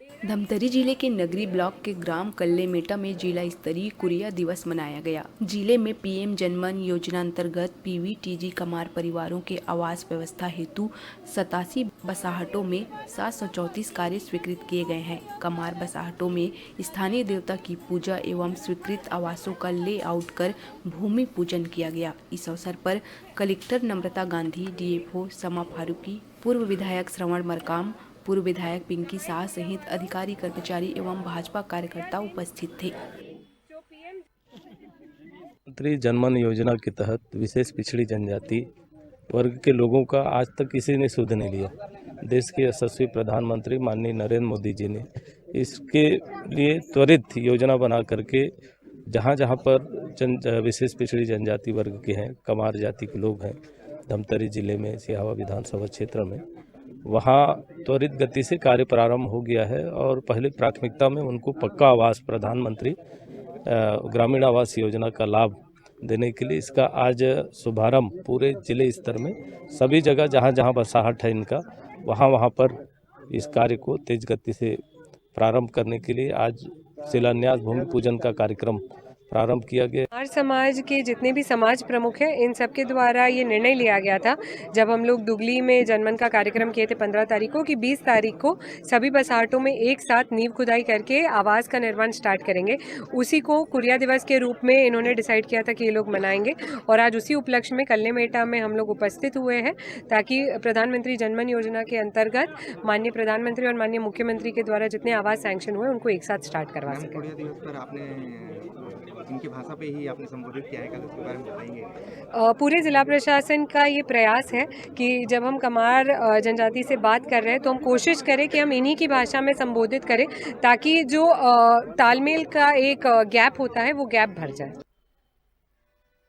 धमतरी जिले के नगरी ब्लॉक के ग्राम कल्लेमेटा में जिला स्तरीय कुरिया दिवस मनाया गया। जिले में पीएम जनमन योजना अंतर्गत पीवीटीजी कमार परिवारों के आवास व्यवस्था हेतु 87 बसाहटों में 734 कार्य स्वीकृत किए गए हैं। कमार बसाहटों में स्थानीय देवता की पूजा एवं स्वीकृत आवासों का लेआउट कर भूमि पूजन किया गया। इस अवसर पर कलेक्टर नम्रता गांधी, डीएफओ समा फारूकी, पूर्व विधायक श्रवण मरकाम, पूर्व विधायक पिंकी शाह सहित अधिकारी, कर्मचारी एवं भाजपा कार्यकर्ता उपस्थित थे। प्रधानमंत्री जनमन योजना के तहत विशेष पिछड़ी जनजाति वर्ग के लोगों का आज तक किसी ने सुध नहीं लिया। देश के यशस्वी प्रधानमंत्री माननीय नरेंद्र मोदी जी ने इसके लिए त्वरित योजना बना करके जहाँ जहाँ पर विशेष पिछड़ी जनजाति वर्ग के हैं, कमार जाति के लोग हैं, धमतरी जिले में सिहावा विधानसभा क्षेत्र में, वहाँ त्वरित गति से कार्य प्रारंभ हो गया है और पहले प्राथमिकता में उनको पक्का आवास, प्रधानमंत्री ग्रामीण आवास योजना का लाभ देने के लिए इसका आज शुभारंभ पूरे जिले स्तर में सभी जगह जहाँ जहाँ बसाहट है इनका, वहाँ पर इस कार्य को तेज गति से प्रारंभ करने के लिए आज शिलान्यास भूमि पूजन का कार्यक्रम प्रारंभ किया गया। हर समाज के जितने भी समाज प्रमुख हैं, इन सब के द्वारा ये निर्णय लिया गया था जब हम लोग दुगली में जनमन का कार्यक्रम किए थे 15 तारीख को, कि 20 तारीख को सभी बसाहटों में एक साथ नींव खुदाई करके आवास का निर्माण स्टार्ट करेंगे। उसी को कुरिया दिवस के रूप में इन्होंने डिसाइड किया था कि ये लोग मनाएंगे और आज उसी उपलक्ष्य में कल्लेमेटा में हम लोग उपस्थित हुए हैं ताकि प्रधानमंत्री जनमन योजना के अंतर्गत माननीय प्रधानमंत्री और माननीय मुख्यमंत्री के द्वारा जितने आवास सैंक्शन हुए उनको एक साथ स्टार्ट करवा सकें। कुरिया दिवस पर आपने इनकी भाषा पे ही आपने संबोधित किया है, कल उसके बारे में बताएंगे? पूरे जिला प्रशासन का ये प्रयास है कि जब हम कमार जनजाति से बात कर रहे हैं तो हम कोशिश करें कि हम इन्हीं की भाषा में संबोधित करें ताकि जो तालमेल का एक गैप होता है वो गैप भर जाए।